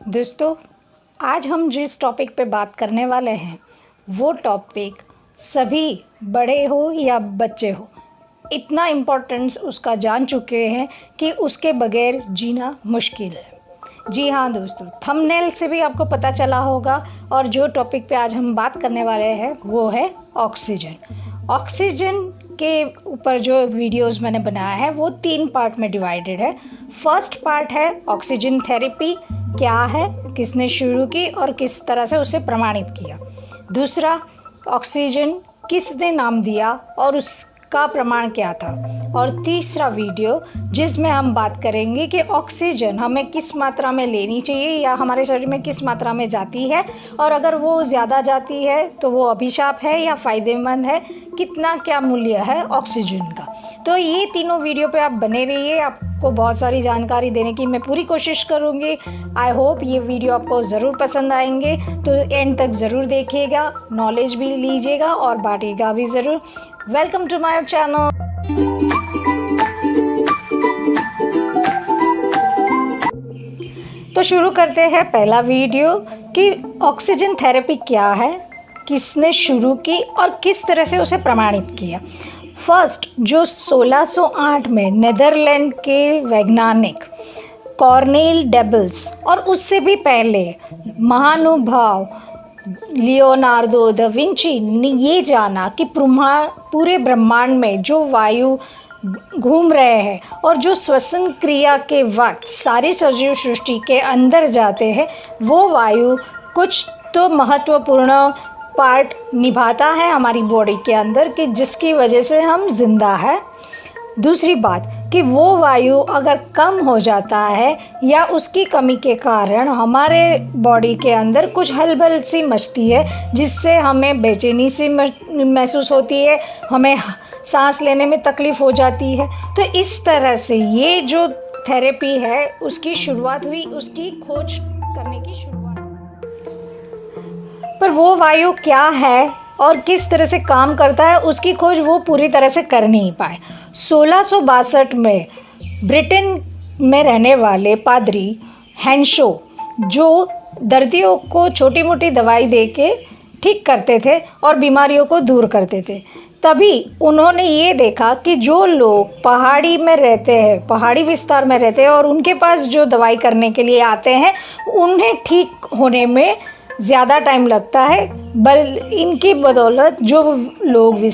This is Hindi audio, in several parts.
दोस्तों, आज हम जिस टॉपिक पे बात करने वाले हैं वो टॉपिक सभी बड़े हो या बच्चे हो इतना इम्पोर्टेंस उसका जान चुके हैं कि उसके बगैर जीना मुश्किल है। जी हाँ दोस्तों, थंबनेल से भी आपको पता चला होगा और जो टॉपिक पे आज हम बात करने वाले हैं वो है ऑक्सीजन। ऑक्सीजन के ऊपर जो वीडियोस मैंने बनाया है वो 3 पार्ट में डिवाइडेड है। फर्स्ट पार्ट है ऑक्सीजन थेरेपी क्या है, किसने शुरू की और किस तरह से उसे प्रमाणित किया। दूसरा, ऑक्सीजन किसने नाम दिया और उसका प्रमाण क्या था। और तीसरा वीडियो जिसमें हम बात करेंगे कि ऑक्सीजन हमें किस मात्रा में लेनी चाहिए या हमारे शरीर में किस मात्रा में जाती है, और अगर वो ज़्यादा जाती है तो वो अभिशाप है या फ़ायदेमंद है, कितना क्या मूल्य है ऑक्सीजन का। तो ये तीनों वीडियो पे आप बने रहिए, आपको बहुत सारी जानकारी देने की मैं पूरी कोशिश करूँगी। आई होप ये वीडियो आपको ज़रूर पसंद आएंगे, तो एंड तक ज़रूर देखिएगा, नॉलेज भी लीजिएगा और बांटिएगा भी ज़रूर। Welcome to my channel. तो शुरू करते हैं पहला वीडियो कि ऑक्सीजन थेरेपी क्या है, किसने शुरू की और किस तरह से उसे प्रमाणित किया। फर्स्ट, जो 1608 में नीदरलैंड के वैज्ञानिक कॉर्नेल डेबल्स और उससे भी पहले महानुभाव लियोनार्डो दा विंची ने ये जाना कि पूरे ब्रह्मांड में जो वायु घूम रहे हैं और जो श्वसन क्रिया के वक्त सारी सजीव सृष्टि के अंदर जाते हैं, वो वायु कुछ तो महत्वपूर्ण पार्ट निभाता है हमारी बॉडी के अंदर कि जिसकी वजह से हम जिंदा है। दूसरी बात कि वो वायु अगर कम हो जाता है या उसकी कमी के कारण हमारे बॉडी के अंदर कुछ हलचल सी मचती है, जिससे हमें बेचैनी सी महसूस होती है, हमें सांस लेने में तकलीफ़ हो जाती है। तो इस तरह से ये जो थेरेपी है उसकी शुरुआत हुई, उसकी खोज करने की शुरुआत। पर वो वायु क्या है और किस तरह से काम करता है उसकी खोज वो पूरी तरह से कर नहीं पाए। 1662 में ब्रिटेन में रहने वाले पादरी हेंशो, जो दर्दियों को छोटी मोटी दवाई दे के ठीक करते थे और बीमारियों को दूर करते थे, तभी उन्होंने ये देखा कि जो लोग पहाड़ी में रहते हैं, पहाड़ी विस्तार में रहते हैं और उनके पास जो दवाई करने के लिए आते हैं, उन्हें ठीक होने में ज़्यादा टाइम लगता है। इनकी बदौलत जो लोग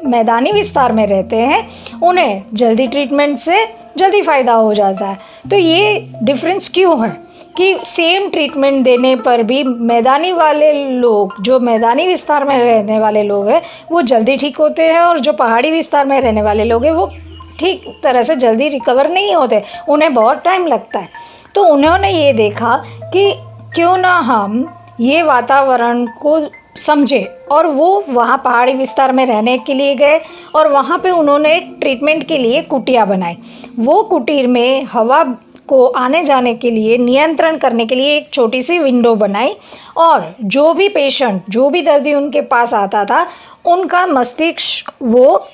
मैदानी विस्तार में रहते हैं उन्हें जल्दी ट्रीटमेंट से जल्दी फ़ायदा हो जाता है। तो ये डिफरेंस क्यों है कि सेम ट्रीटमेंट देने पर भी मैदानी वाले लोग, जो मैदानी विस्तार में रहने वाले लोग हैं, वो जल्दी ठीक होते हैं और जो पहाड़ी विस्तार में रहने वाले लोग हैं वो ठीक तरह से जल्दी रिकवर नहीं होते, उन्हें बहुत टाइम लगता है। तो उन्होंने ये देखा कि क्यों ना हम ये वातावरण को समझे, और वो वहाँ पहाड़ी विस्तार में रहने के लिए गए और वहाँ पे उन्होंने एक ट्रीटमेंट के लिए कुटिया बनाई। वो कुटीर में हवा को आने जाने के लिए नियंत्रण करने के लिए एक छोटी सी विंडो बनाई, और जो भी पेशेंट, जो भी दर्दी उनके पास आता था, उनका मस्तिष्क वो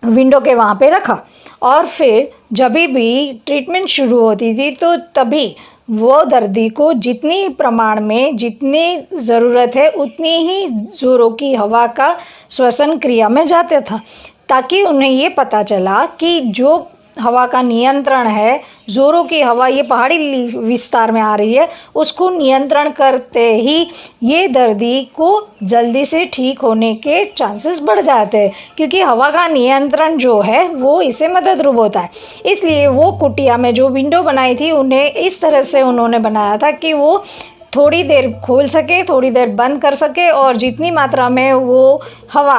विंडो के वहाँ पे रखा। और फिर जब भी ट्रीटमेंट शुरू होती थी तो तभी वो दर्दी को जितनी प्रमाण में जितनी ज़रूरत है उतनी ही ज़ोरों की हवा का श्वसन क्रिया में जाता था, ताकि उन्हें ये पता चला कि जो हवा का नियंत्रण है, ज़ोरों की हवा ये पहाड़ी विस्तार में आ रही है, उसको नियंत्रण करते ही ये दर्दी को जल्दी से ठीक होने के चांसेस बढ़ जाते हैं, क्योंकि हवा का नियंत्रण जो है वो इसे मददरूप होता है। इसलिए वो कुटिया में जो विंडो बनाई थी उन्हें इस तरह से उन्होंने बनाया था कि वो थोड़ी देर खोल सके, थोड़ी देर बंद कर सके, और जितनी मात्रा में वो हवा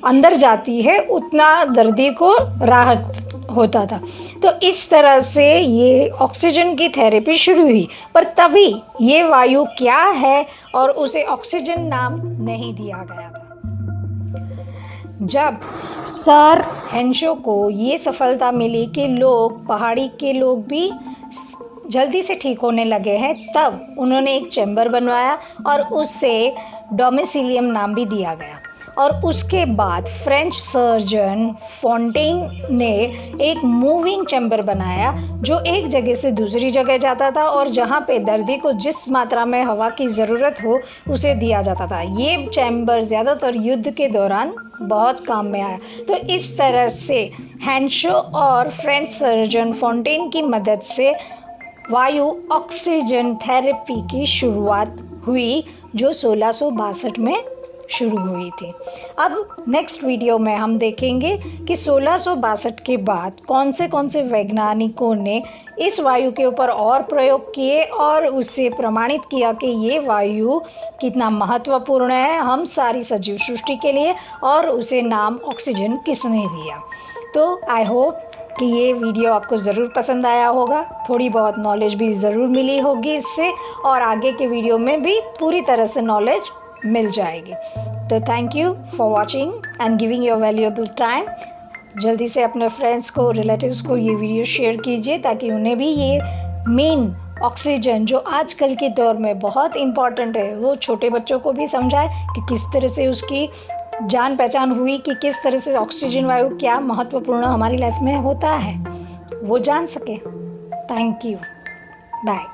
अंदर जाती है उतना दर्दी को राहत होता था। तो इस तरह से ये ऑक्सीजन की थेरेपी शुरू हुई। पर तभी ये वायु क्या है और उसे ऑक्सीजन नाम नहीं दिया गया था। जब सर हेंशो को ये सफलता मिली कि लोग, पहाड़ी के लोग भी जल्दी से ठीक होने लगे हैं, तब उन्होंने एक चैम्बर बनवाया और उससे डोमिसिलियम नाम भी दिया गया। और उसके बाद फ्रेंच सर्जन फॉन्टेन ने एक मूविंग चैम्बर बनाया जो एक जगह से दूसरी जगह जाता था और जहाँ पे दर्दी को जिस मात्रा में हवा की ज़रूरत हो उसे दिया जाता था। ये चैम्बर ज़्यादातर युद्ध के दौरान बहुत काम में आया। तो इस तरह से हेंशो और फ्रेंच सर्जन फॉन्टेन की मदद से वायु ऑक्सीजन थेरेपी की शुरुआत हुई जो 1662 में शुरू हुई थी। अब नेक्स्ट वीडियो में हम देखेंगे कि 1662 के बाद कौन से वैज्ञानिकों ने इस वायु के ऊपर और प्रयोग किए और उसे प्रमाणित किया कि ये वायु कितना महत्वपूर्ण है हम सारी सजीव सृष्टि के लिए, और उसे नाम ऑक्सीजन किसने दिया। तो आई होप कि ये वीडियो आपको ज़रूर पसंद आया होगा, थोड़ी बहुत नॉलेज भी ज़रूर मिली होगी इससे, और आगे के वीडियो में भी पूरी तरह से नॉलेज मिल जाएगी। तो thank you for watching and giving your valuable time. जल्दी से अपने फ्रेंड्स को, रिलेटिव्स को ये वीडियो शेयर कीजिए ताकि उन्हें भी ये मेन ऑक्सीजन जो आजकल के दौर में बहुत इम्पॉर्टेंट है, वो छोटे बच्चों को भी समझाए कि किस तरह से उसकी जान पहचान हुई, कि किस तरह से ऑक्सीजन वायु क्या महत्वपूर्ण हमारी लाइफ में होता है, वो जान सके। Thank you, bye.